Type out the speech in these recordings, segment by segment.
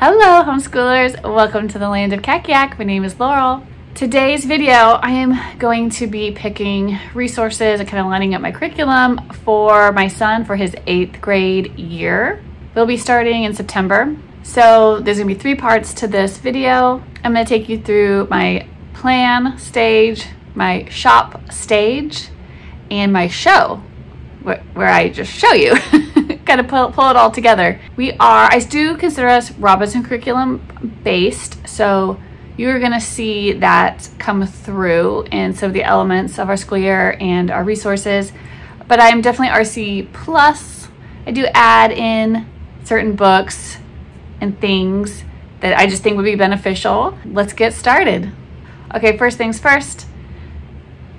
Hello homeschoolers, welcome to the land of Kakiak. My name is Laurel. Today's video I am going to be picking resources and kind of lining up my curriculum for my son for his 8th grade year. We'll be starting in September. So there's gonna be 3 parts to this video. I'm gonna take you through my plan stage, my shop stage, and my show where I just show you. Kind of pull it all together. I do consider us Robinson curriculum based, so you're gonna see that come through in some of the elements of our school year and our resources, but I am definitely RC plus. I do add in certain books and things that I just think would be beneficial. Let's get started. Okay, first things first,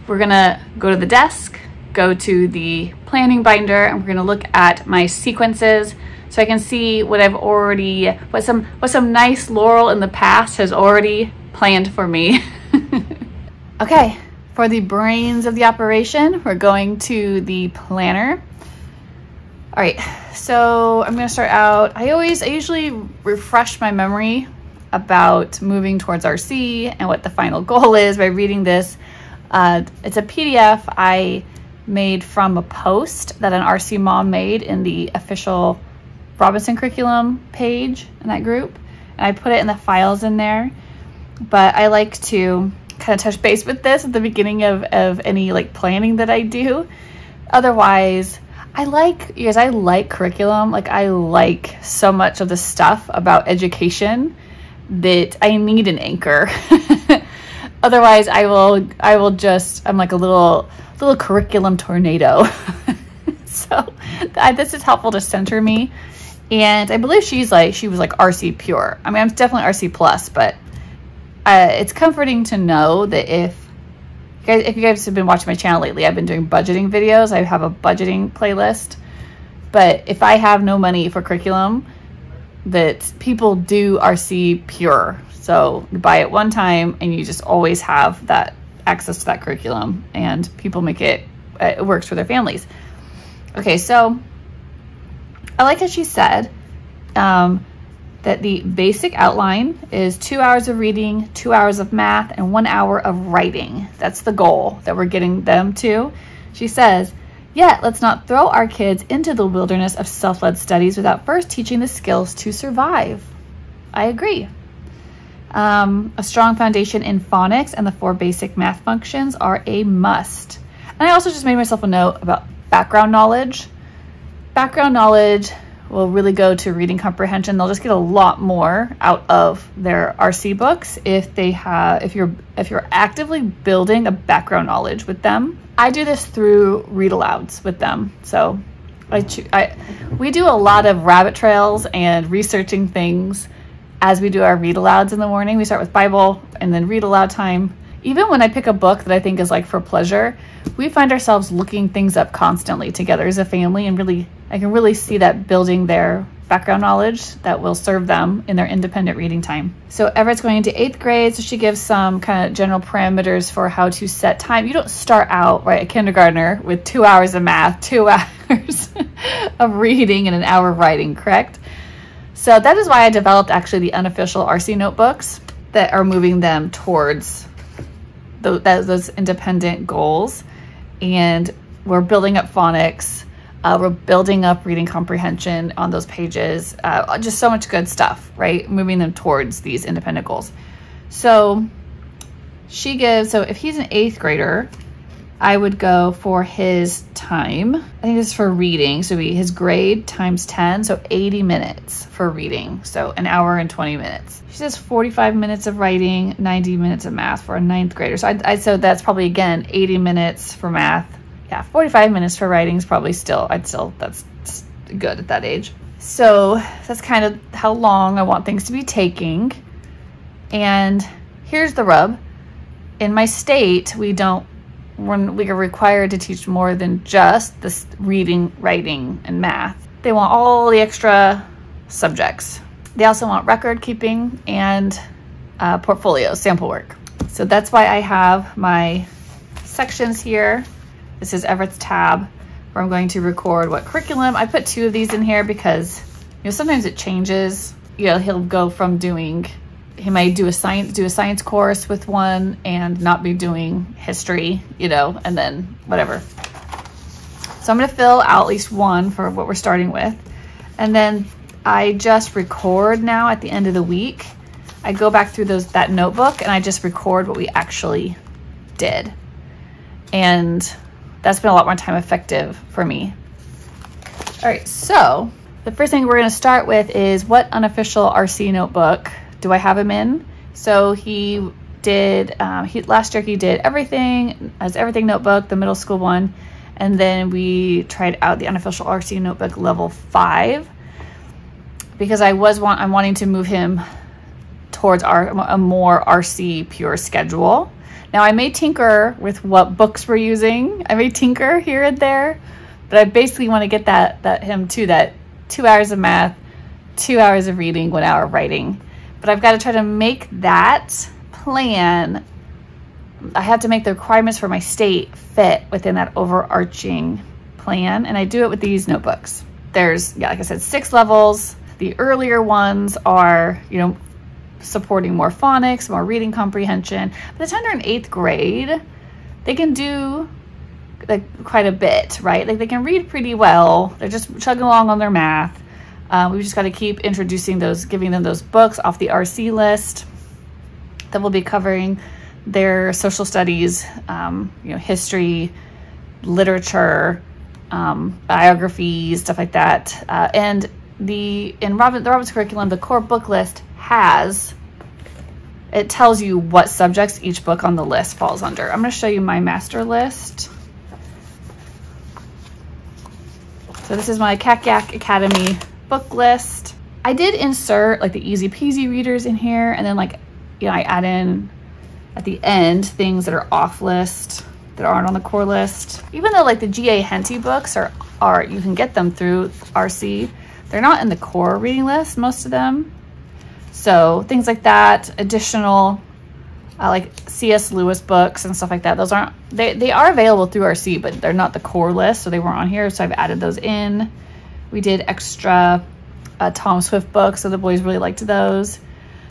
we're gonna go to the desk, go to the planning binder, and we're gonna look at my sequences so I can see what I've already, what some nice Laurel in the past has already planned for me. Okay, for the brains of the operation, we're going to the planner. All right, so I'm gonna start out, I usually refresh my memory about moving towards RC and what the final goal is by reading this. It's a PDF I made from a post that an RC mom made in the official Robinson curriculum page in that group. And I put it in the files in there, but I like to kind of touch base with this at the beginning of any like planning that I do. Otherwise, I like curriculum. Like I like so much of the stuff about education that I need an anchor. Otherwise I'm like a little curriculum tornado. So this is helpful to center me. And I believe she was like RC pure. I mean, I'm definitely RC plus, but it's comforting to know that if you guys have been watching my channel lately, I've been doing budgeting videos. I have a budgeting playlist. But if I have no money for curriculum, that people do RC pure. So you buy it one time and you just always have that access to that curriculum, and people make it works for their families. Okay, so I like how she said that the basic outline is 2 hours of reading, 2 hours of math, and 1 hour of writing. That's the goal that we're getting them to. She says, yet let's not throw our kids into the wilderness of self-led studies without first teaching the skills to survive. I agree. A strong foundation in phonics and the 4 basic math functions are a must. And I also just made myself a note about background knowledge. Background knowledge will really go to reading comprehension. They'll just get a lot more out of their RC books if you're actively building a background knowledge with them. I do this through read alouds with them. So we do a lot of rabbit trails and researching things as we do our read alouds in the morning. We start with Bible and then read aloud time. Even when I pick a book that I think is like for pleasure, we find ourselves looking things up constantly together as a family, and I can really see that building their background knowledge that will serve them in their independent reading time. So Everett's going into 8th grade, so she gives some kind of general parameters for how to set time. You don't start out, right, a kindergartner with 2 hours of math, 2 hours of reading, and 1 hour of writing, correct? So that is why I developed actually the unofficial RC notebooks that are moving them towards those independent goals. And we're building up phonics, we're building up reading comprehension on those pages, just so much good stuff, right? Moving them towards these independent goals. So if he's an 8th grader, I would go for his time. I think this is for reading. So his grade times 10, so 80 minutes for reading. So 1 hour and 20 minutes. She says 45 minutes of writing, 90 minutes of math for a 9th grader. So I'd say that's probably, again, 80 minutes for math. Yeah, 45 minutes for writing is probably that's good at that age. So that's kind of how long I want things to be taking. And here's the rub. In my state, we are required to teach more than just this reading, writing, and math. They want all the extra subjects. They also want record keeping and portfolio, sample work. So that's why I have my sections here. This is Everett's tab where I'm going to record what curriculum. I put 2 of these in here because sometimes it changes you know, he'll go from doing, he might do a science course with one and not be doing history, you know, and then whatever. So I'm going to fill out at least one for what we're starting with. And then I just record now at the end of the week. I go back through that notebook and I just record what we actually did. And that's been a lot more time effective for me. All right, so the first thing we're going to start with is what unofficial RC notebook do I have him in? So he did, last year he did everything notebook, the middle school one. And then we tried out the unofficial RC notebook level 5 because I'm wanting to move him towards a more RC pure schedule. Now I may tinker with what books we're using. I may tinker here and there, but I basically want to get him to that 2 hours of math, 2 hours of reading, 1 hour of writing. But I've got to try to make that plan. I have to make the requirements for my state fit within that overarching plan. And I do it with these notebooks. There's, yeah, like I said, 6 levels. The earlier ones are, you know, supporting more phonics, more reading comprehension. By the time they're in 8th grade, they can do like quite a bit, right? Like they can read pretty well. They're just chugging along on their math. We've just got to keep introducing those, giving them those books off the RC list. Then we'll be covering their social studies, you know, history, literature, biographies, stuff like that. And the Robbins curriculum, the core book list it tells you what subjects each book on the list falls under. I'm going to show you my master list. So this is my CAC-YAC Academy book list. I did insert like the easy peasy readers in here, and then like, you know, I add in at the end things that are off list that aren't on the core list. Even though like the G.A. Henty books are you can get them through RC, they're not in the core reading list, most of them. So things like that, additional like C.S. Lewis books and stuff like that, those aren't, they are available through RC, but they're not the core list, so they weren't on here, so I've added those in. We did extra Tom Swift books, so the boys really liked those.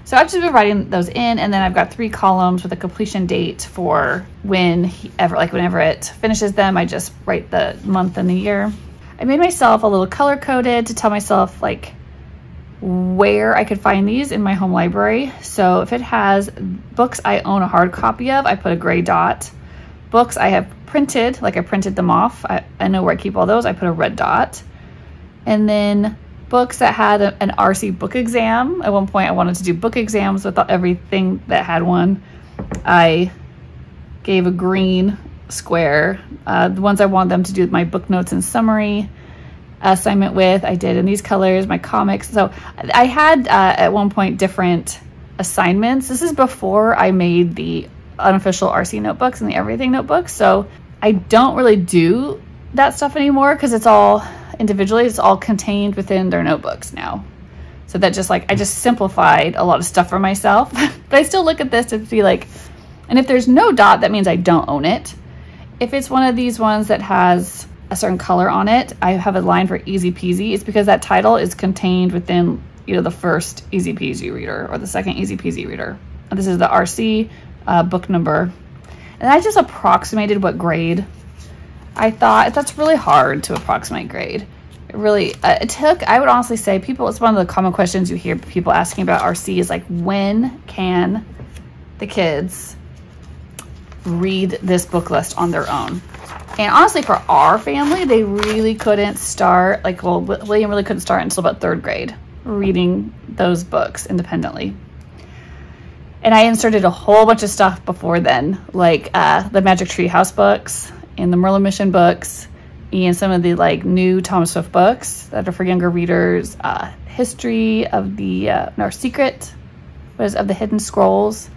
So I've just been writing those in, and then I've got 3 columns with a completion date for whenever it finishes them. I just write the month and the year. I made myself a little color coded to tell myself like where I could find these in my home library. So if it has books I own a hard copy of, I put a gray dot. Books I have printed, like I printed them off, I know where I keep all those, I put a red dot. And then books that had an RC book exam. At one point I wanted to do book exams with everything that had one. I gave a green square. The ones I wanted them to do my book notes and summary assignment with, I did in these colors, my comics. So I had at one point different assignments. This is before I made the unofficial RC notebooks and the everything notebooks. So I don't really do that stuff anymore because it's all individually, it's all contained within their notebooks now. So that just like, I just simplified a lot of stuff for myself. But I still look at this to be like, and if there's no dot, that means I don't own it. If it's one of these ones that has a certain color on it, I have a line for easy peasy. It's because that title is contained within, you know, the first easy peasy reader or the second easy peasy reader. And this is the RC book number. And I just approximated what grade. I thought that's really hard to approximate grade. It really, it took, I would honestly say it's one of the common questions you hear people asking about RC is like, when can the kids read this book list on their own? And honestly, for our family, they really couldn't start, like, well, William really couldn't start until about 3rd grade reading those books independently. And I inserted a whole bunch of stuff before then, like the Magic Tree House books and the Merlin Mission books and some of the like new Tom Swift books that are for younger readers. History of the, Secret of the Hidden Scrolls.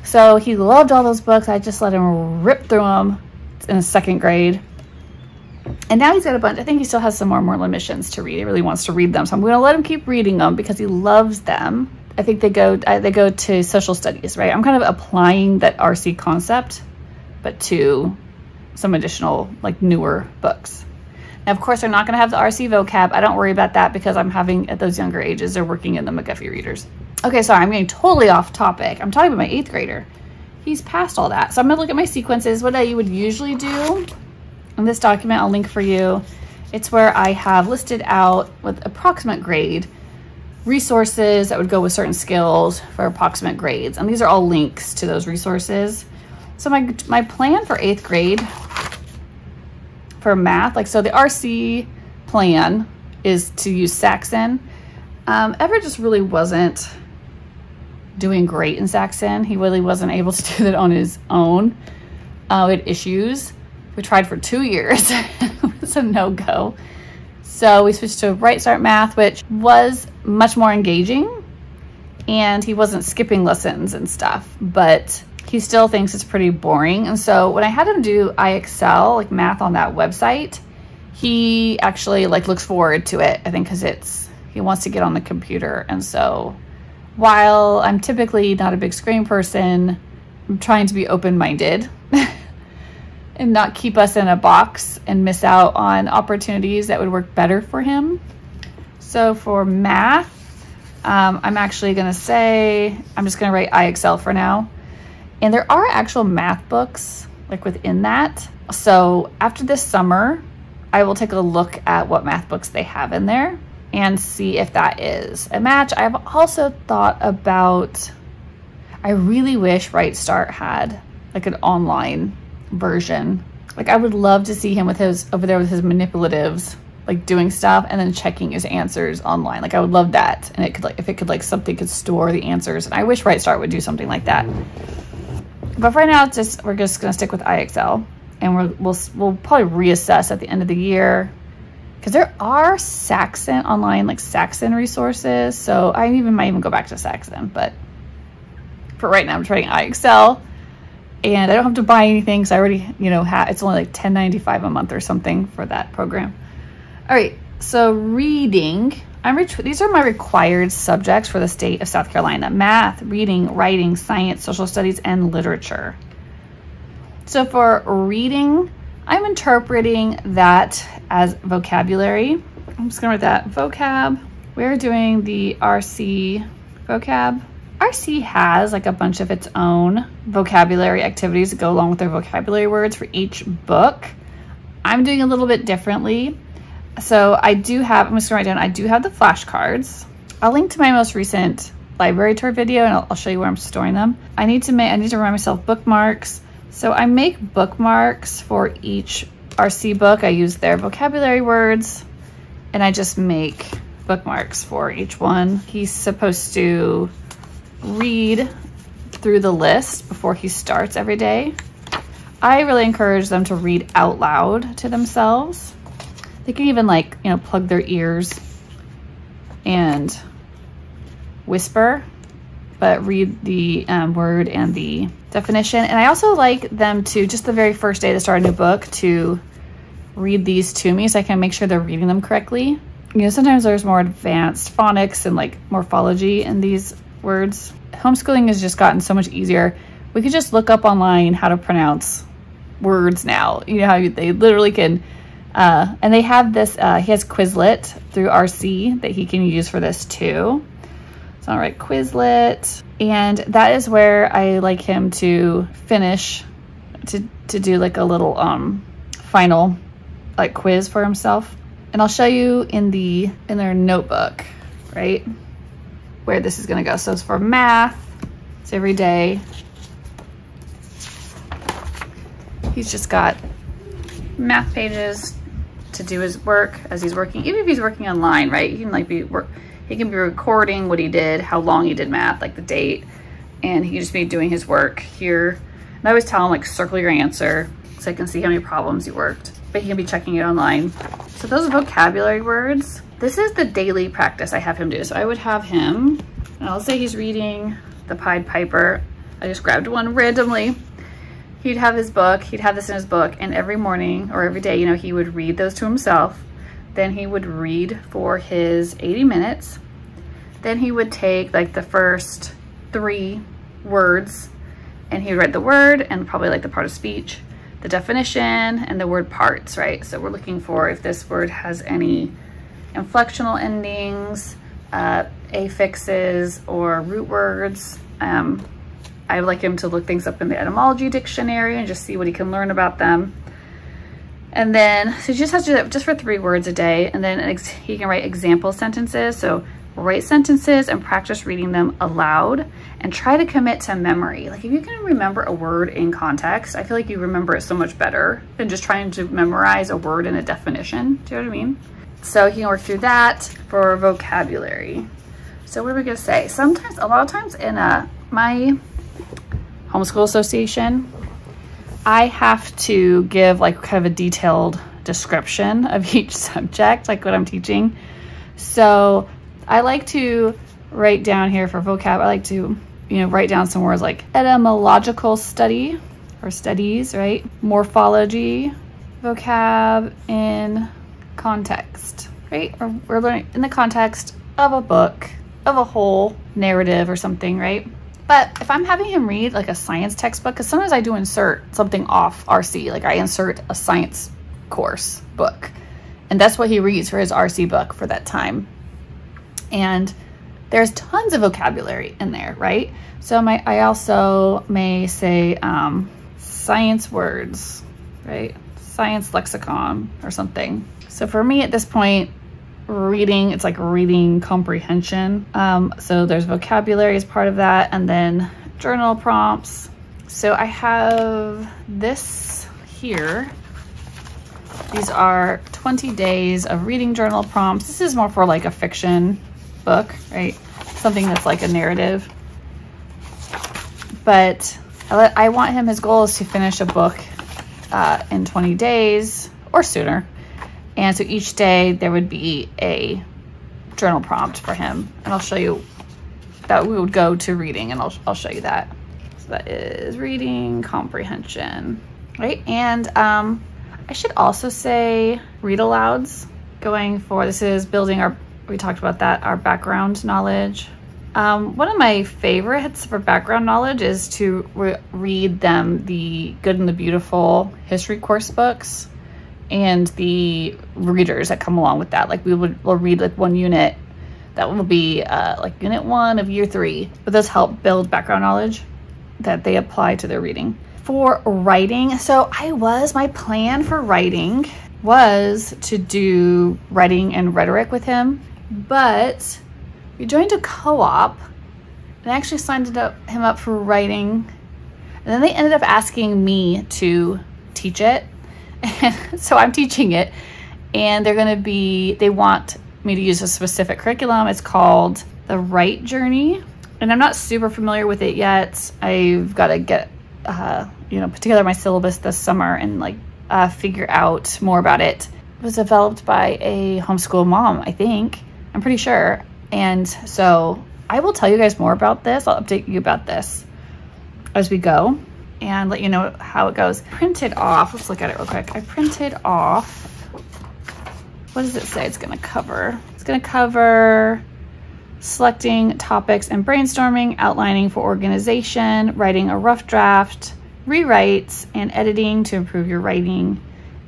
So he loved all those books. I just let him rip through them in the 2nd grade. And now he's got a bunch. I think he still has some more Merlin Missions to read. He really wants to read them. So I'm going to let him keep reading them because he loves them. I think they go to social studies, right? I'm kind of applying that RC concept, but to some additional like newer books. And of course, they're not going to have the RC vocab. I don't worry about that because I'm having, at those younger ages, they're working in the McGuffey readers. Okay, sorry, I'm getting totally off topic. I'm talking about my 8th grader. He's past all that. So I'm going to look at my sequences. What I would usually do in this document, I'll link for you. It's where I have listed out with approximate grade resources that would go with certain skills for approximate grades. And these are all links to those resources. So my plan for 8th grade for math, like, so the RC plan is to use Saxon. Everett just really wasn't doing great in Saxon. He really wasn't able to do that on his own. We had issues. We tried for 2 years. It was a no-go. So we switched to Right Start Math, which was much more engaging, and he wasn't skipping lessons and stuff, but he still thinks it's pretty boring. And so when I had him do IXL, like math on that website, he actually like looks forward to it, I think, because he wants to get on the computer. And so while I'm typically not a big screen person, I'm trying to be open-minded and not keep us in a box and miss out on opportunities that would work better for him. So for math, I'm actually gonna say, I'm just gonna write IXL for now. And there are actual math books like within that. So after this summer, I will take a look at what math books they have in there and see if that is a match. I've also thought about, I really wish Right Start had like an online version. Like I would love to see him with his, over there with his manipulatives, like doing stuff and then checking his answers online. Like I would love that. And it could like, if it could like, something could store the answers. And I wish Right Start would do something like that. But for right now, we're just gonna stick with IXL, and we'll probably reassess at the end of the year, because there are Saxon online, like Saxon resources. So I might even go back to Saxon, but for right now, I'm trying IXL, and I don't have to buy anything because I already, it's only like $10.95 a month or something for that program. All right, so reading. These are my required subjects for the state of South Carolina: math, reading, writing, science, social studies, and literature. So for reading, I'm interpreting that as vocabulary. I'm just gonna write that vocab. We're doing the RC vocab. RC has like a bunch of its own vocabulary activities that go along with their vocabulary words for each book. I'm doing a little bit differently. So I'm just gonna write down, I do have the flashcards. I'll link to my most recent library tour video, and I'll show you where I'm storing them. I need to remind myself bookmarks. So I make bookmarks for each RC book. I use their vocabulary words, and I just make bookmarks for each one. He's supposed to read through the list before he starts every day. I really encourage them to read out loud to themselves. They can even plug their ears and whisper, but read the word and the definition. And I also like them to, just the very first day they start a new book, to read these to me so I can make sure they're reading them correctly. Sometimes there's more advanced phonics and like morphology in these words. Homeschooling has just gotten so much easier. We could just look up online how to pronounce words now. How they literally can. And they have this, he has Quizlet through RC that he can use for this too. So I'll write Quizlet, and that is where I like him to finish, to do like a little final like quiz for himself. And I'll show you in their notebook, right, where this is gonna go. So it's for math, it's every day. He's just got math pages to do his work as he's working. Even if he's working online, right? He can be recording what he did, how long he did math, like the date, and he can just be doing his work here. And I always tell him, like, circle your answer so I can see how many problems you worked. But he can be checking it online. So those vocabulary words, this is the daily practice I have him do. So I would have him, and I'll say he's reading the Pied Piper. I just grabbed one randomly. He'd have his book, he'd have this in his book, and every morning or every day, he would read those to himself. Then he would read for his 80 minutes. Then he would take like the first 3 words, and he would write the word and probably like the part of speech. the definition and the word parts, right? So we're looking for if this word has any inflectional endings, affixes, or root words. I would like him to look things up in the etymology dictionary and just see what he can learn about them. And then, so he just has to do that just for 3 words a day. And then he can write example sentences. So write sentences and practice reading them aloud and try to commit to memory. Like if you can remember a word in context, I feel like you remember it so much better than just trying to memorize a word in a definition. Do you know what I mean? So he can work through that for vocabulary. So what are we gonna say? Sometimes, a lot of times in my homeschool association, I have to give like kind of a detailed description of each subject, like what I'm teaching. So I like to write down here for vocab, I like to, write down some words like etymological study or studies, right? Morphology, vocab in context, right? Or we're learning in the context of a book, of a whole narrative or something, right? But if I'm having him read like a science textbook, because sometimes I do insert something off RC, like I insert a science course book, and that's what he reads for his RC book for that time. And there's tons of vocabulary in there, right? So I also may say science words, right? Science lexicon or something. So for me at this point, reading, it's like reading comprehension. So there's vocabulary as part of that, and then journal prompts. So I have this here. These are 20 days of reading journal prompts. This is more for like a fiction book, right? Something that's like a narrative. But I want him, his goal is to finish a book in 20 days or sooner. And so each day there would be a journal prompt for him. And I'll show you that we would go to reading, and I'll show you that. So that is reading comprehension, right? And I should also say read alouds going for, this is building our, we talked about that, our background knowledge. One of my favorites for background knowledge is to read them the Good and the Beautiful history course books and the readers that come along with that. Like we'll read like one unit that will be like unit 1 of year 3, but those help build background knowledge that they apply to their reading. For writing, so my plan for writing was to do writing and rhetoric with him, but we joined a co-op and I actually signed him up for writing, and then they ended up asking me to teach it. And so I'm teaching it, and they want me to use a specific curriculum. It's called the Write Journey, and I'm not super familiar with it yet. I've got to get, put together my syllabus this summer and like figure out more about it. It was developed by a homeschool mom, I think. I'm pretty sure. And so I will tell you guys more about this. I'll update you about this as we go and let you know how it goes. Printed off, let's look at it real quick. I printed off, what does it say it's gonna cover? It's gonna cover selecting topics and brainstorming, outlining for organization, writing a rough draft, rewrites, and editing to improve your writing,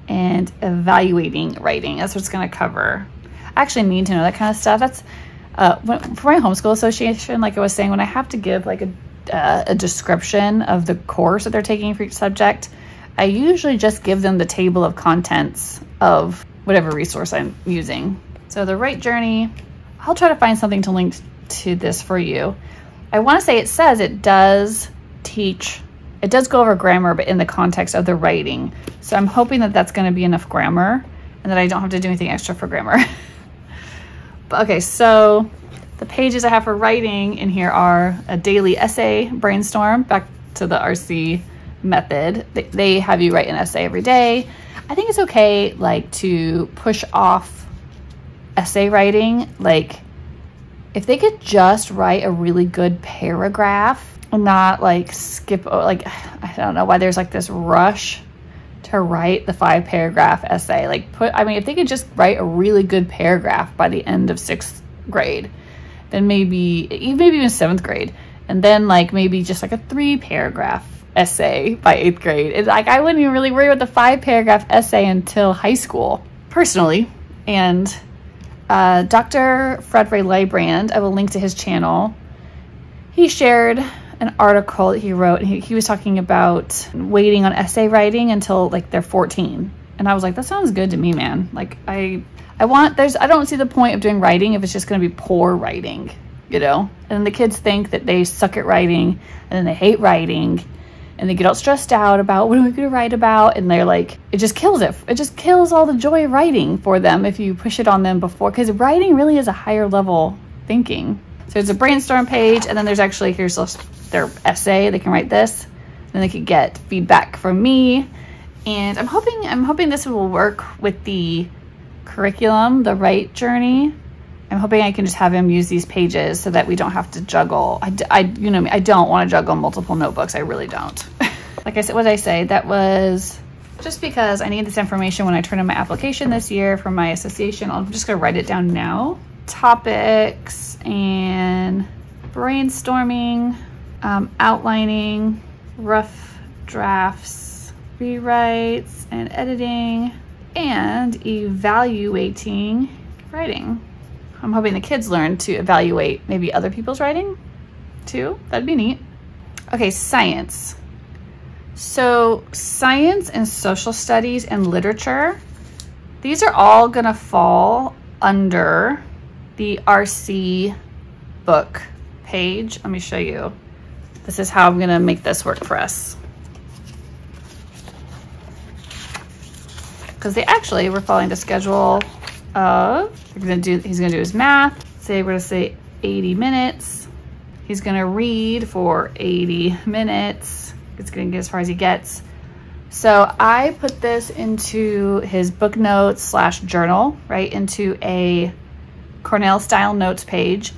and evaluating writing. That's what it's gonna cover. I actually need to know that kind of stuff. That's for my homeschool association, like I was saying, when I have to give like a description of the course that they're taking for each subject, I usually just give them the table of contents of whatever resource I'm using. So the Write Journey, I'll try to find something to link to this for you. I want to say it says it does go over grammar, but in the context of the writing. So I'm hoping that that's going to be enough grammar and that I don't have to do anything extra for grammar. But okay, so the pages I have for writing in here are a daily essay brainstorm, back to the RC method. They have you write an essay every day. I think it's okay like to push off essay writing. Like if they could just write a really good paragraph and not like skip, like I don't know why there's like this rush to write the 5-paragraph essay. Like if they could just write a really good paragraph by the end of 6th grade, then maybe even 7th grade, and then like maybe just like a 3-paragraph essay by 8th grade. It's like I wouldn't even really worry about the 5-paragraph essay until high school, personally. And Dr. Fred Ray Leibrand, I will link to his channel. He shared an article that he wrote, and he was talking about waiting on essay writing until like they're 14. And I was like, that sounds good to me, man. Like I don't see the point of doing writing if it's just going to be poor writing, you know? And the kids think that they suck at writing, and then they hate writing, and they get all stressed out about what are we going to write about, and they're like, it just kills it. It just kills all the joy of writing for them if you push it on them before, because writing really is a higher level thinking. So there's a brainstorm page, and then there's actually, here's their essay. They can write this, and they can get feedback from me. And I'm hoping this will work with the curriculum, the Write Journey. I'm hoping I can just have him use these pages so that we don't have to juggle. You know me, I don't want to juggle multiple notebooks. I really don't. Like I said, what did I say? That was just because I need this information when I turn in my application this year for my association. I'm just going to write it down now. Topics and brainstorming, outlining, rough drafts, rewrites and editing, and evaluating writing. I'm hoping the kids learn to evaluate maybe other people's writing too. That'd be neat. Okay, science. So science and social studies and literature, these are all gonna fall under the RC book page. Let me show you. This is how I'm gonna make this work for us. Because they were following the schedule of, he's gonna do his math. Say we're gonna say 80 minutes. He's gonna read for 80 minutes. It's gonna get as far as he gets. So I put this into his book notes / journal, right, into a Cornell style notes page,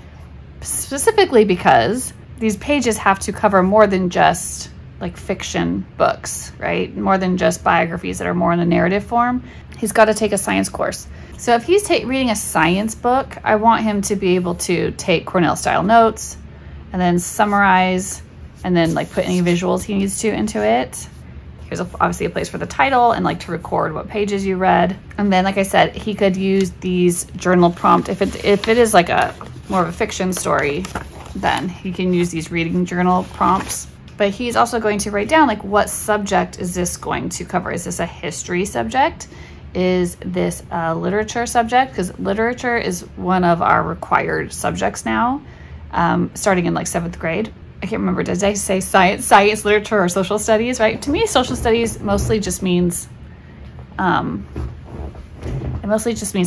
specifically because these pages have to cover more than just like fiction books, right? More than just biographies that are more in the narrative form. He's got to take a science course. So if he's reading a science book, I want him to be able to take Cornell style notes and then summarize and then like put any visuals he needs to into it. Here's obviously a place for the title and like to record what pages you read. And then, like I said, he could use these journal prompt. If it is like a more of a fiction story, then he can use these reading journal prompts. But he's also going to write down like, what subject is this going to cover? Is this a history subject? Is this a literature subject? Because literature is one of our required subjects now, starting in like 7th grade. I can't remember, did I say science, literature, or social studies, right? To me, social studies mostly just means,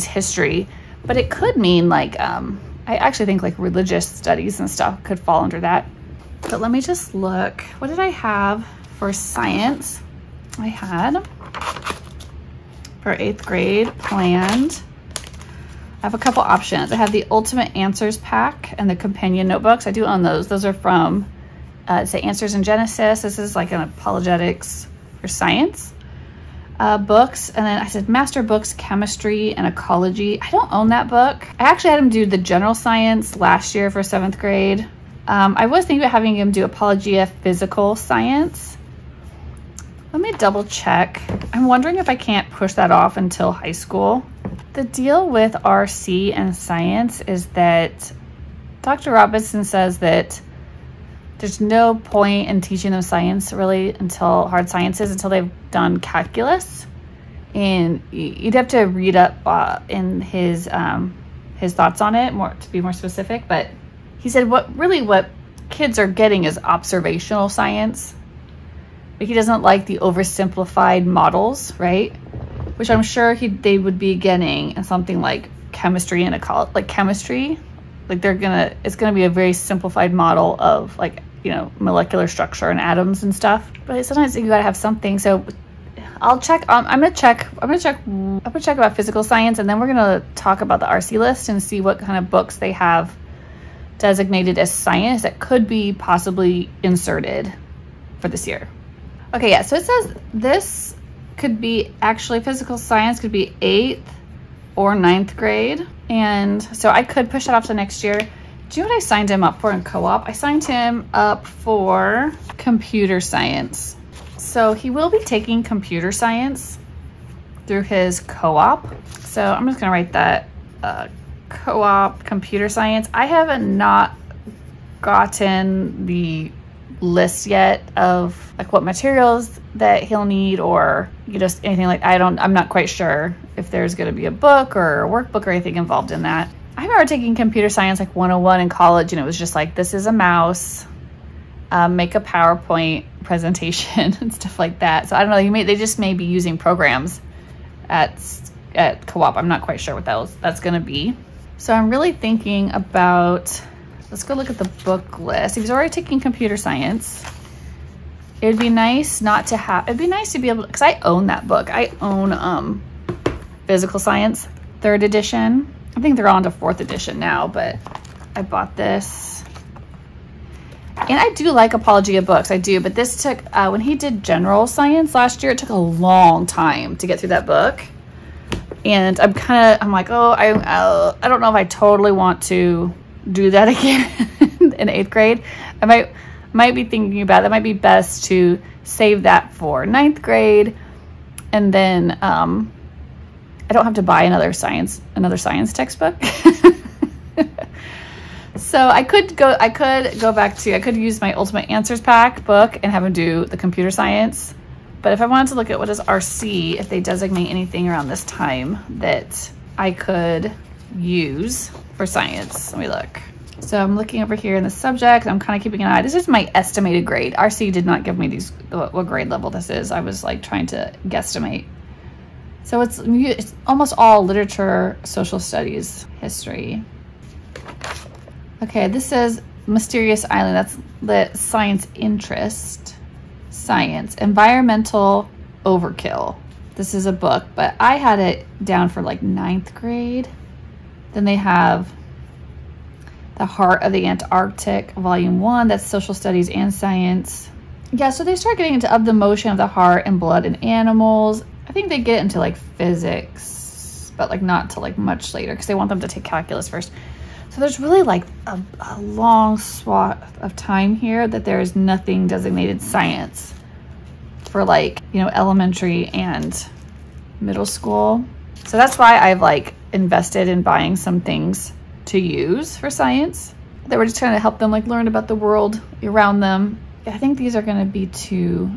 history, but it could mean like, I actually think like religious studies and stuff could fall under that. But let me just look. What did I have for science? I had for 8th grade planned. I have a couple options. I have the Ultimate Answers Pack and the companion notebooks. I do own those. Those are from, say, Answers in Genesis. This is like an apologetics for science books. And then I said Master Books, Chemistry and Ecology. I don't own that book. I actually had him do the general science last year for 7th grade. I was thinking about having him do Apologia Physical Science. Let me double check. I'm wondering if I can't push that off until high school. The deal with RC and science is that Dr. Robinson says that there's no point in teaching them science really until hard sciences, until they've done calculus. And you'd have to read up in his thoughts on it more to be more specific. But he said what kids are getting is observational science. But he doesn't like the oversimplified models, right? Which I'm sure they would be getting in something like chemistry and ecology, like chemistry. Like it's gonna be a very simplified model of like, you know, molecular structure and atoms and stuff. But sometimes you gotta have something. So I'll check. I'm gonna check about physical science, and then we're gonna talk about the RC list and see what kind of books they have designated as science that could be possibly inserted for this year. Okay, yeah, so it says this could be actually physical science could be 8th or 9th grade. And so I could push that off to next year. Do you know what I signed him up for in co-op? I signed him up for computer science. So he will be taking computer science through his co-op. So I'm just gonna write that co-op computer science. I have not gotten the list yet of like what materials that he'll need, or just anything like, I'm not quite sure if there's going to be a book or a workbook or anything involved in that. I remember taking computer science like 101 in college, and it was just like, this is a mouse, make a PowerPoint presentation and stuff like that. So I don't know, they just may be using programs at co-op. I'm not quite sure what that's going to be. So I'm really thinking about, let's go look at the book list. If he's already taking computer science, it would be nice it'd be nice to be able to, because I own that book. I own Physical Science, 3rd edition. I think they're on to 4th edition now, but I bought this. And I do like Apologia books, I do, but this took, when he did general science last year, it took a long time to get through that book. And I'm like, oh, I don't know if I totally want to do that again in 8th grade. I might be thinking about it. It might be best to save that for 9th grade, and then I don't have to buy another science textbook. So I could use my Ultimate Answers Pack book and have him do the computer science. But if I wanted to look at what is RC, if they designate anything around this time that I could use for science. Let me look. So I'm looking over here in the subject. I'm kind of keeping an eye. This is my estimated grade. RC did not give me what grade level this is. I was like trying to guesstimate. So it's almost all literature, social studies, history. Okay, this says Mysterious Island. That's the science interest. Science, environmental overkill. This is a book, but I had it down for like 9th grade. Then they have The Heart of the Antarctic, Volume 1. That's social studies and science. Yeah, so they start getting into Of the Motion of the Heart and Blood in Animals. I think they get into like physics, but like not till like much later because they want them to take calculus first. So there's really like a long swath of time here that there is nothing designated science for like, you know, elementary and middle school. So that's why I've like invested in buying some things to use for science that we're just trying to help them like learn about the world around them. I think these are going to be too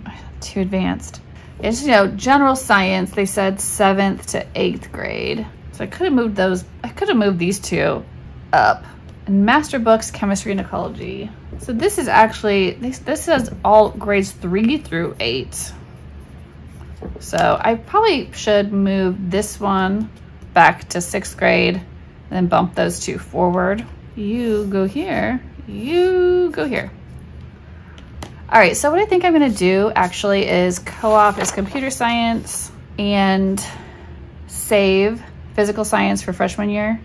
advanced. It's, you know, general science. They said 7th to 8th grade. So I could have moved those. I could have moved these two up. And master books, chemistry and ecology. So this is actually, this says all grades 3 through 8. So I probably should move this one back to 6th grade and then bump those two forward. You go here, you go here. All right, so what I think I'm gonna do actually is co-op is computer science and save physical science for freshman year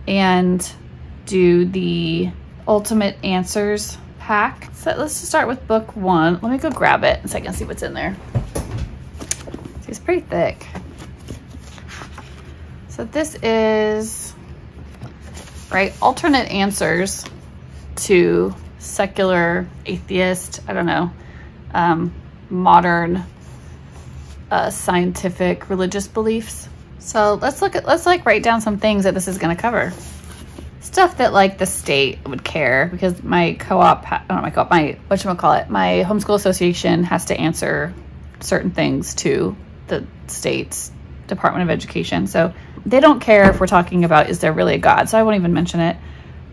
and do the Ultimate Answers pack. So let's just start with book 1. Let me go grab it so I can see what's in there. See, it's pretty thick. So this is, right, alternate answers to secular, atheist, I don't know, modern scientific religious beliefs. So let's like write down some things that this is going to cover. Stuff that like the state would care, because my co-op, my homeschool association has to answer certain things to the state's Department of Education. So they don't care if we're talking about, is there really a God? So I won't even mention it.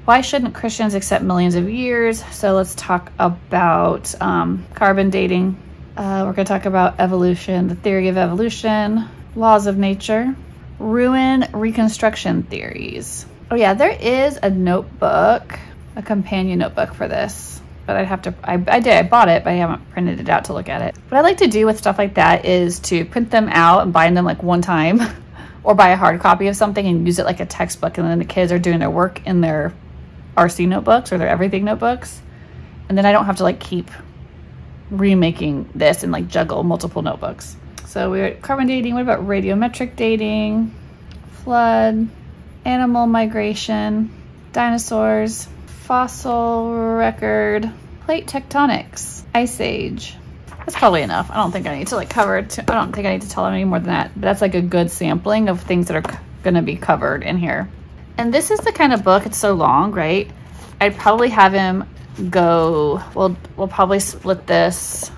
Why shouldn't Christians accept millions of years? So let's talk about carbon dating. We're going to talk about evolution, the theory of evolution, laws of nature, ruin reconstruction theories. Oh yeah, there is a notebook, a companion notebook for this, but I'd have to, I bought it, but I haven't printed it out to look at it. What I like to do with stuff like that is to print them out and bind them like one time or buy a hard copy of something and use it like a textbook, and then the kids are doing their work in their RC notebooks or their everything notebooks. And then I don't have to like keep remaking this and like juggle multiple notebooks. So we're at carbon dating. What about radiometric dating, flood, animal migration, dinosaurs, fossil record, plate tectonics, ice age. That's probably enough. I don't think I need to like cover it. I don't think I need to tell them any more than that. But that's like a good sampling of things that are gonna be covered in here. And this is the kind of book, it's so long, right? I'd probably have him go, we'll probably split this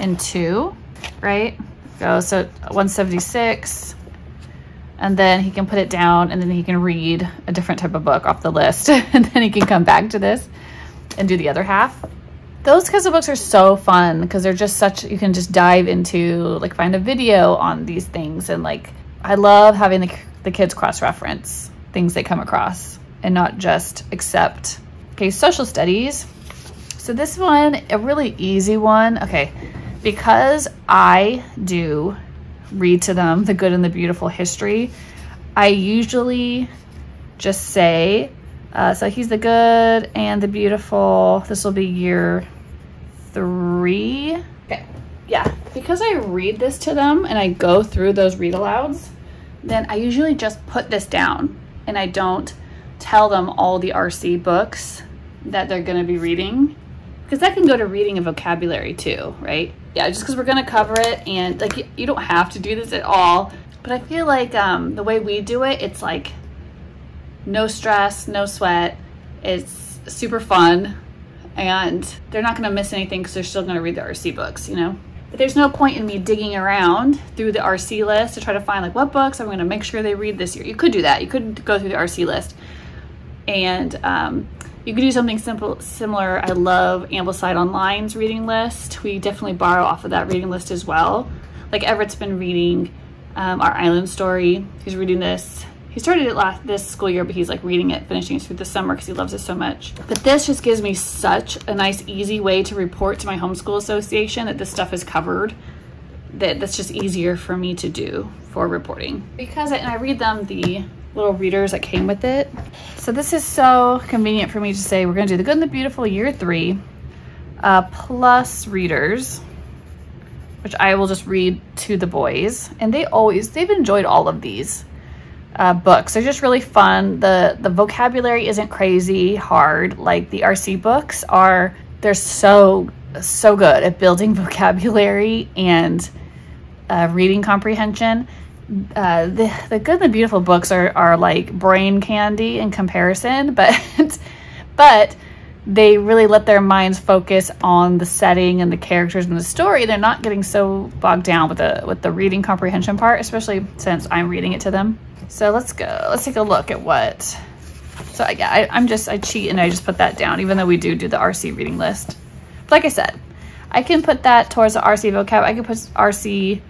in two, right? Go, so 176, and then he can put it down and then he can read a different type of book off the list and then he can come back to this and do the other half. Those kinds of books are so fun because they're just such, you can just dive into, like find a video on these things, and like, I love having the kids cross-reference things they come across and not just accept. Okay, social studies. So this one, a really easy one. Okay, because I do read to them The Good and the Beautiful history, I usually just say, so he's the good and the beautiful. This will be year 3. Okay, yeah, because I read this to them and I go through those read alouds, then I usually just put this down and I don't tell them all the RC books that they're going to be reading, because that can go to reading a vocabulary too, right? Yeah, just because we're going to cover it, and like you don't have to do this at all, but I feel like the way we do it, it's like no stress, no sweat. It's super fun and they're not going to miss anything because they're still going to read the RC books, you know? But there's no point in me digging around through the RC list to try to find like what books I'm going to make sure they read this year. You could do that. You could go through the RC list, and you could do something similar. I love Ambleside Online's reading list. We definitely borrow off of that reading list as well. Like Everett's been reading Our Island Story. He's reading this. He started it this school year, but he's like reading it, finishing it through the summer because he loves it so much. But this just gives me such a nice, easy way to report to my homeschool association that this stuff is covered. That's just easier for me to do for reporting. Because I read them the little readers that came with it. So this is so convenient for me to say, we're gonna do The Good and the Beautiful year 3, plus readers, which I will just read to the boys. And they've enjoyed all of these books. They're just really fun. The vocabulary isn't crazy hard like the RC books are. They're so good at building vocabulary and reading comprehension. The Good and the Beautiful books are like brain candy in comparison, but they really let their minds focus on the setting and the characters and the story. They're not getting so bogged down with the reading comprehension part, especially since I'm reading it to them. So let's take a look at what. So yeah, I cheat and I just put that down, even though we do the RC reading list. But like I said, I can put that towards the RC vocab. I can put RC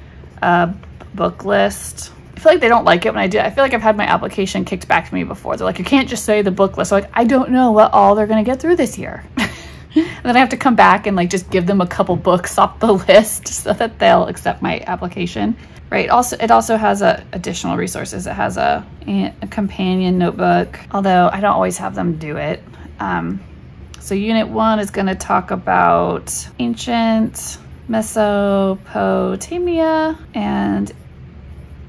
book list. I feel like they don't like it when I do. I feel like I've had my application kicked back to me before. They're like, you can't just say the book list. So like, I don't know what all they're gonna get through this year. And then I have to come back and like just give them a couple books off the list so that they'll accept my application. Right. Also, it also has additional resources. It has a companion notebook, although I don't always have them do it. So Unit 1 is going to talk about ancient Mesopotamia and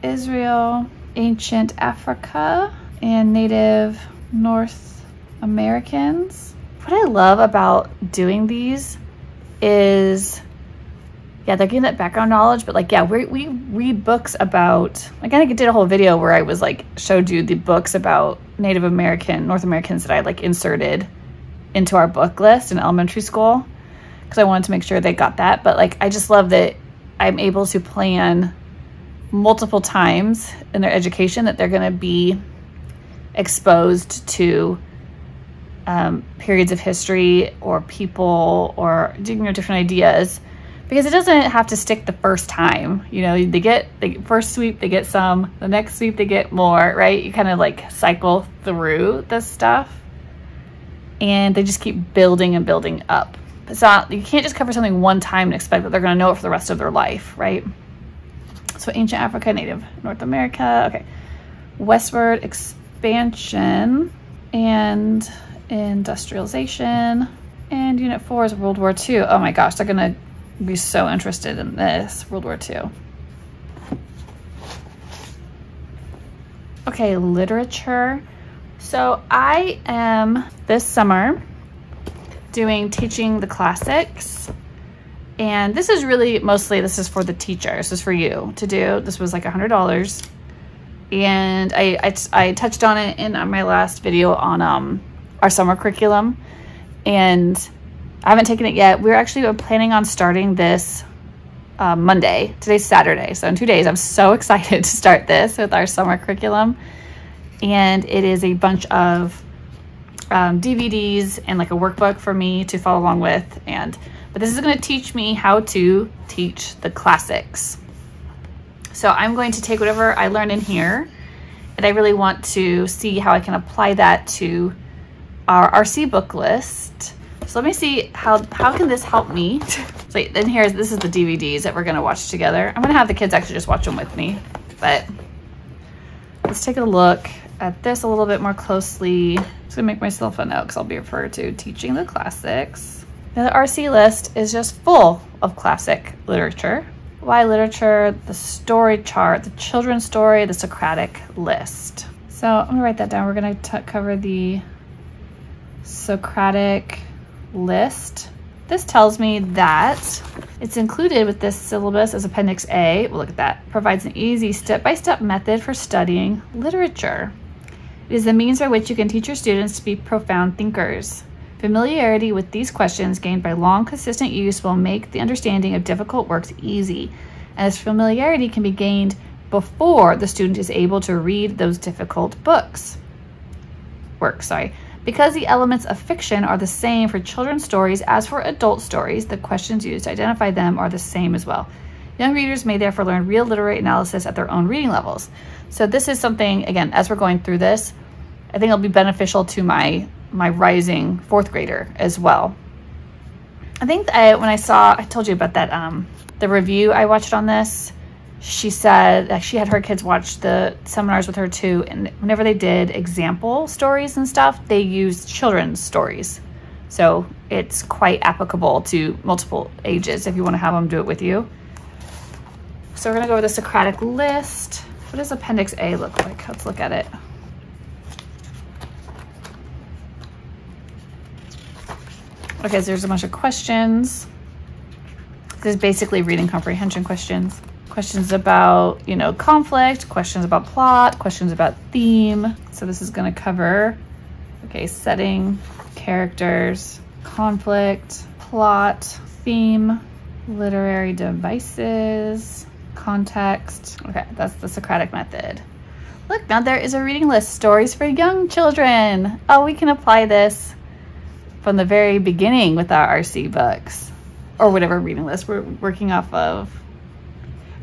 Israel, ancient Africa, and Native North Americans. What I love about doing these is, yeah, they're getting that background knowledge, but like, yeah, we read books about, like I did a whole video where I was like, showed you the books about Native American, North Americans that I like inserted into our book list in elementary school, because I wanted to make sure they got that. But like, I just love that I'm able to plan multiple times in their education that they're gonna be exposed to periods of history or people or different ideas, because it doesn't have to stick the first time. You know, they get first sweep, they get some, the next sweep they get more, right? You kind of like cycle through this stuff and they just keep building and building up. It's not, you can't just cover something one time and expect that they're going to know it for the rest of their life, right? So ancient Africa, Native North America, okay. Westward expansion and industrialization, and Unit 4 is World War II. Oh my gosh, they're gonna be so interested in this, World War II. Okay, literature. So I am this summer doing Teaching the Classics. And this is really mostly, this is for the teacher. This is for you to do. This was like $100. And I touched on it in my last video on our summer curriculum. And I haven't taken it yet. We're actually planning on starting this Monday. Today's Saturday. So in 2 days, I'm so excited to start this with our summer curriculum. And it is a bunch of DVDs and like a workbook for me to follow along with. But this is going to teach me how to teach the classics. So I'm going to take whatever I learned in here, and I really want to see how I can apply that to our RC book list. So let me see how can this help me. So then this is the DVDs that we're going to watch together. I'm going to have the kids actually just watch them with me, but let's take a look at this a little bit more closely. I'm just gonna make myself a note because I'll be referred to Teaching the Classics. Now, the RC list is just full of classic literature. Why literature? The story chart, the children's story, the Socratic list. So I'm gonna write that down. We're gonna cover the Socratic list. This tells me that it's included with this syllabus as Appendix A. Well, look at that. Provides an easy step-by-step method for studying literature. It is the means by which you can teach your students to be profound thinkers. Familiarity with these questions gained by long, consistent use will make the understanding of difficult works easy, and this familiarity can be gained before the student is able to read those difficult works. Because the elements of fiction are the same for children's stories as for adult stories, the questions used to identify them are the same as well. Young readers may therefore learn real literary analysis at their own reading levels. So this is something, again, as we're going through this, I think it'll be beneficial to my rising fourth grader as well. I think that when I told you about that, the review I watched on this, she said that she had her kids watch the seminars with her too, and whenever they did example stories and stuff, they used children's stories. So it's quite applicable to multiple ages if you want to have them do it with you. So we're gonna go over the Socratic list. What does Appendix A look like? Let's look at it. Okay, so there's a bunch of questions. This is basically reading comprehension questions. Questions about, conflict, questions about plot, questions about theme. So this is gonna cover, okay, setting, characters, conflict, plot, theme, literary devices, context. Okay, that's the Socratic method. Look, now there is a reading list, stories for young children. Oh, we can apply this from the very beginning with our RC books or whatever reading list we're working off of.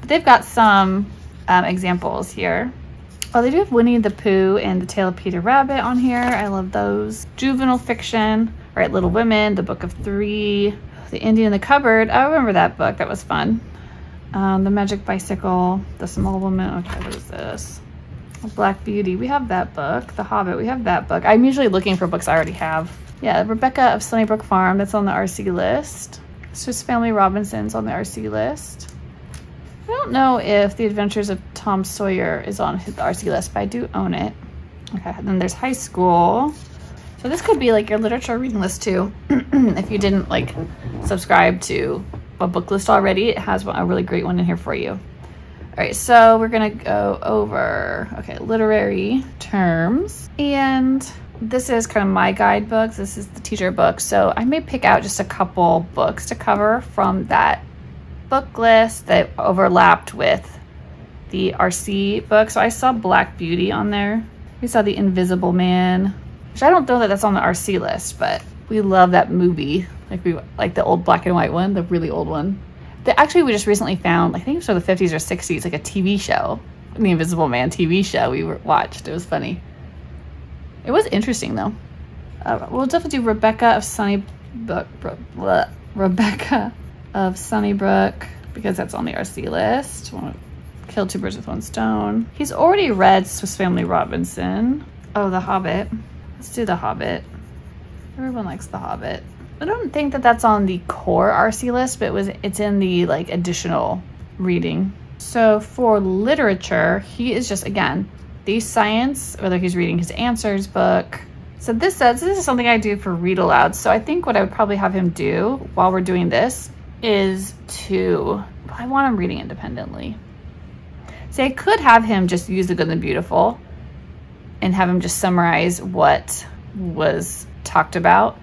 But they've got some examples here. Oh, they do have Winnie the Pooh and The Tale of Peter Rabbit on here. I love those. Juvenile fiction, right? Little Women, The Book of Three, The Indian in the Cupboard. I remember that book. That was fun. The Magic Bicycle, The Small Woman. Okay, what is this? Black Beauty. We have that book. The Hobbit. We have that book. I'm usually looking for books I already have. Yeah, Rebecca of Sunnybrook Farm. That's on the RC list. Swiss Family Robinson's on the RC list. I don't know if The Adventures of Tom Sawyer is on the RC list, but I do own it. Okay, then there's high school. So this could be like your literature reading list too. If you didn't like subscribe to a book list already, it has a really great one in here for you. All right, so we're gonna go over, okay, literary terms. And this is kind of my guidebook. This is the teacher book. So I may pick out just a couple books to cover from that book list that overlapped with the RC book. So I saw Black Beauty on there. We saw The Invisible Man, which I don't know that that's on the RC list, but we love that movie. Like the old black and white one, the really old one. Actually, we just recently found, I think it was from the 50s or 60s, like a TV show, The Invisible Man TV show we watched. It was funny. It was interesting though. We'll definitely do Rebecca of Sunnybrook, because that's on the RC list. Want to kill two birds with one stone. He's already read Swiss Family Robinson. Oh, The Hobbit. Let's do The Hobbit. Everyone likes The Hobbit. I don't think that that's on the core RC list, but it's in the like additional reading. So for literature, he is just, again, these science, whether he's reading his answers book. So this says, this is something I do for read aloud. So I think what I would probably have him do while we're doing this is I want him reading independently. See, I could have him just use The Good and the Beautiful and have him just summarize what was talked about.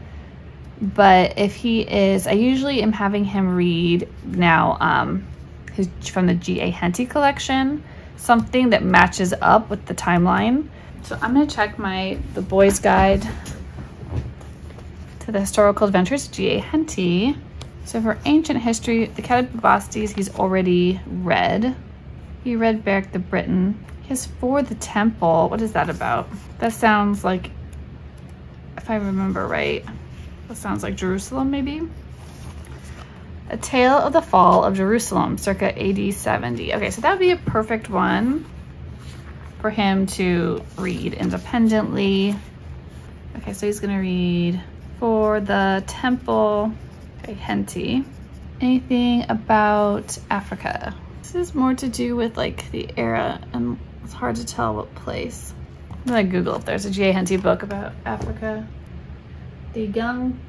But if he is, I usually am having him read now from the G.A. Henty collection, something that matches up with the timeline. So I'm gonna check the Boys Guide to the Historical Adventures, G.A. Henty. So for ancient history, the Count of Bubastis, he's already read. He read Beric the Briton. He has For the Temple. What is that about? That sounds like, if I remember right, that sounds like Jerusalem maybe? A Tale of the Fall of Jerusalem, circa AD 70. Okay, so that would be a perfect one for him to read independently. Okay, so he's gonna read For the Temple, okay, Henty. Anything about Africa? This is more to do with like the era, and it's hard to tell what place. I'm gonna Google if there's a G.A. Henty book about Africa. The Young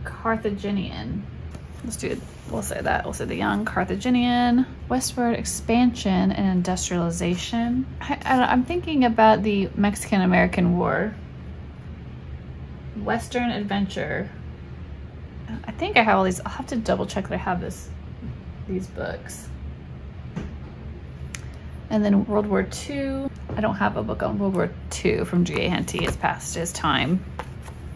Carthaginian. Let's do it. We'll say that. We'll say The Young Carthaginian. Westward expansion and industrialization. I'm thinking about the Mexican-American War. Western adventure. I think I have all these. I'll have to double check that I have these books. And then World War II. I don't have a book on World War II from G.A. Henty. It's past his time.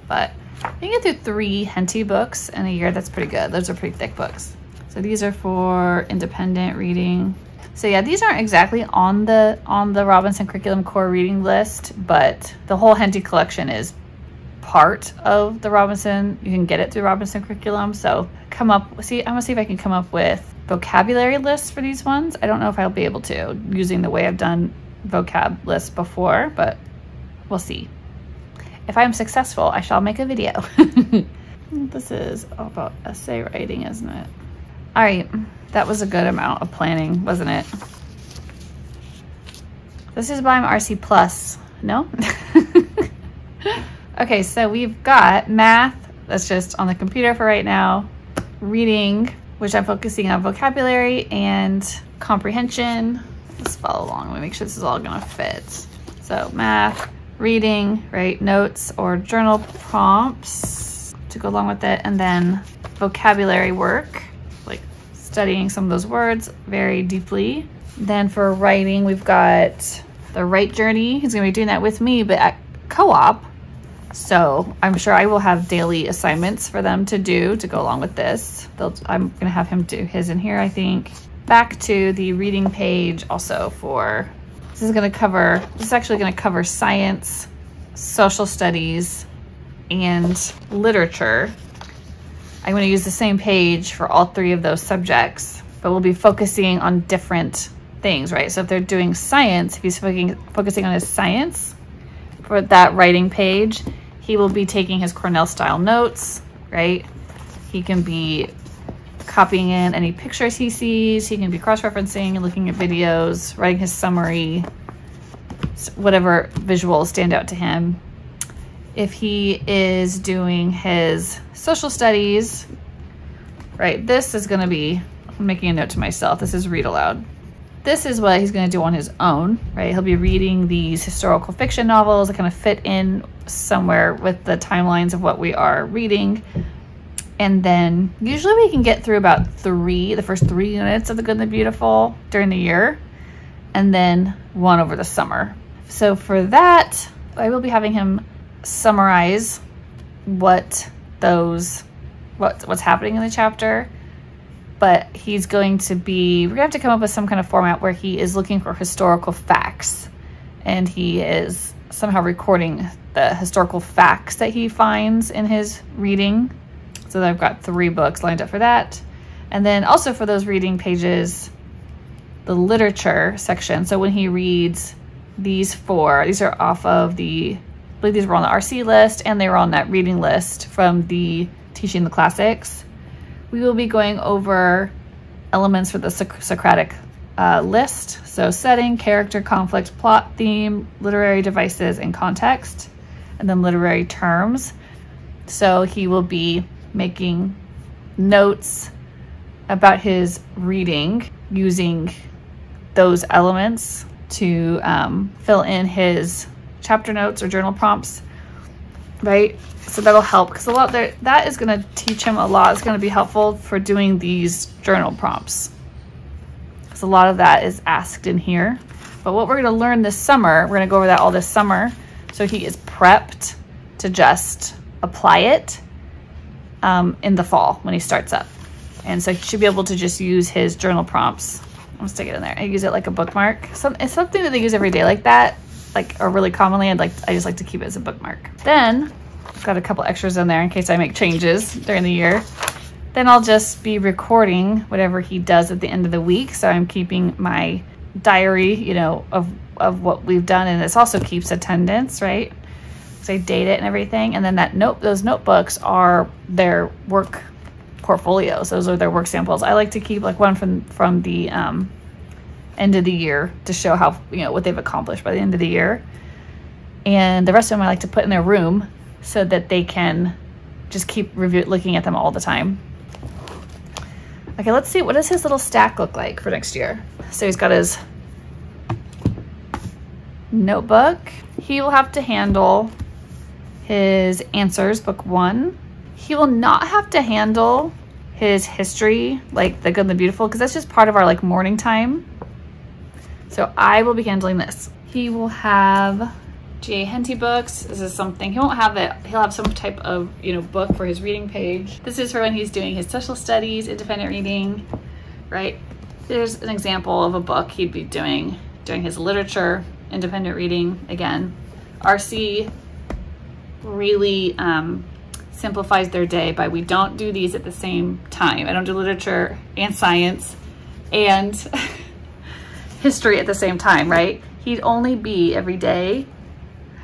But you can get through 3 Henty books in a year. That's pretty good. Those are pretty thick books. So these are for independent reading. So yeah, these aren't exactly on the Robinson Curriculum Core reading list, but the whole Henty collection is part of the Robinson. You can get it through Robinson Curriculum. So I'm gonna see if I can come up with vocabulary lists for these ones. I don't know if I'll be able to using the way I've done vocab lists before, but we'll see. If I'm successful, I shall make a video. This is all about essay writing, isn't it? All right, that was a good amount of planning, wasn't it? This is by RC Plus, no? Okay, so we've got math, that's just on the computer for right now, reading, which I'm focusing on vocabulary and comprehension. Let's follow along. Let me make sure this is all gonna fit. So math, reading, right? Notes or journal prompts to go along with it. And then vocabulary work, like studying some of those words very deeply. Then for writing, we've got the Write Journey. He's gonna be doing that with me, but at co-op. So I'm sure I will have daily assignments for them to do to go along with this. I'm gonna have him do his in here, I think. Back to the reading page also for, this is actually gonna cover science, social studies, and literature. I'm gonna use the same page for all 3 of those subjects, but we'll be focusing on different things, right? So if they're doing science, if he's focusing on his science for that writing page, he will be taking his Cornell style notes, right? He can be copying in any pictures he sees. He can be cross-referencing, looking at videos, writing his summary, whatever visuals stand out to him. If he is doing his social studies, right, this is gonna be, I'm making a note to myself, this is read aloud. This is what he's gonna do on his own, right? He'll be reading these historical fiction novels that kind of fit in somewhere with the timelines of what we are reading. And then usually we can get through about the first 3 units of The Good and the Beautiful during the year, and then 1 over the summer. So for that, I will be having him summarize what's happening in the chapter, but we're gonna have to come up with some kind of format where he is looking for historical facts, and he is somehow recording the historical facts that he finds in his reading. So I've got 3 books lined up for that. And then also for those reading pages, the literature section. So when he reads these 4, these are off of I believe these were on the RC list, and they were on that reading list from the Teaching the Classics. We will be going over elements for the Socratic list. So setting, character, conflict, plot, theme, literary devices, and context, and then literary terms. So he will be making notes about his reading using those elements to fill in his chapter notes or journal prompts, right? So that'll help, because a lot there, that is going to teach him a lot. It's going to be helpful for doing these journal prompts, because a lot of that is asked in here. But what we're going to learn this summer, we're going to go over that all this summer, so he is prepped to just apply it in the fall when he starts up. And so he should be able to just use his journal prompts. I'm gonna stick it in there. I use it like a bookmark. It's something that they use every day like that, or really commonly. I just like to keep it as a bookmark. Then I've got a couple extras in there in case I make changes during the year. Then I'll just be recording whatever he does at the end of the week. So I'm keeping my diary, you know, of what we've done, and this also keeps attendance, right? So I date it and everything. And then those notebooks are their work portfolios. Those are their work samples. I like to keep like one from the end of the year to show how, you know, what they've accomplished by the end of the year. And the rest of them I like to put in their room so that they can just keep looking at them all the time. Okay, let's see, what does his little stack look like for next year? So he's got his notebook. He will have to handle his answers, book 1. He will not have to handle his history, like the Good and the Beautiful, because that's just part of our like morning time. So I will be handling this. He will have G.A. Henty books. This is something, he won't have it. He'll have some type of, you know, book for his reading page. This is for when he's doing his social studies, independent reading, right? There's an example of a book he'd be doing his literature, independent reading. Again, RC really simplifies their day by, we don't do these at the same time. I don't do literature and science and history at the same time, right? He'd only be every day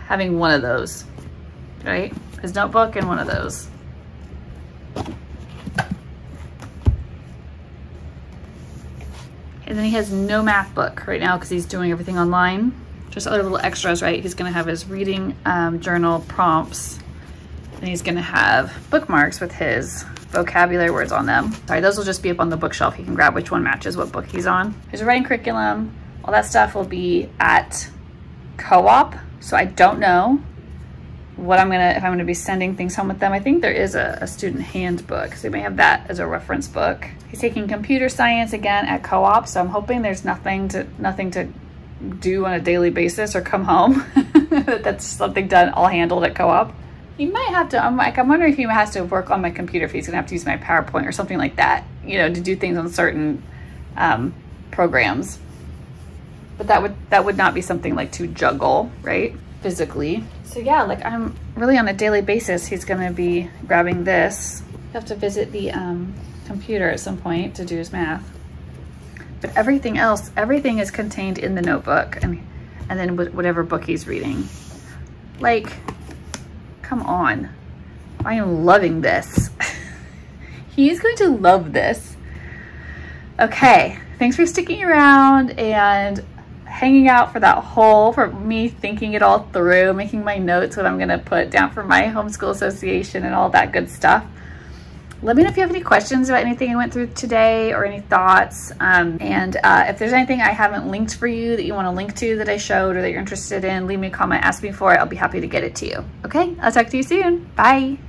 having one of those, right? His notebook and one of those. And then he has no math book right now because he's doing everything online. Just other little extras, right? He's gonna have his reading journal prompts, and he's gonna have bookmarks with his vocabulary words on them. Sorry, those will just be up on the bookshelf. He can grab which one matches what book he's on. His writing curriculum, all that stuff will be at co-op. So I don't know what if I'm gonna be sending things home with them. I think there is a student handbook, so they may have that as a reference book. He's taking computer science again at co-op, so I'm hoping there's nothing to do on a daily basis or come home. That's something done, all handled at co-op. He might have to, I'm wondering if he has to work on my computer, if he's gonna have to use my PowerPoint or something like that, you know, to do things on certain programs. But that would not be something like to juggle, right? Physically. So yeah, like I'm really on a daily basis, he's gonna be grabbing this. He'll have to visit the computer at some point to do his math. But everything else, everything is contained in the notebook and then whatever book he's reading. Like, come on. I am loving this. He's going to love this. Okay, thanks for sticking around and hanging out for me thinking it all through, making my notes, what I'm gonna put down for my homeschool association and all that good stuff. Let me know if you have any questions about anything I went through today or any thoughts. If there's anything I haven't linked for you that you want to link to that I showed or that you're interested in, leave me a comment, ask me for it. I'll be happy to get it to you. Okay, I'll talk to you soon. Bye.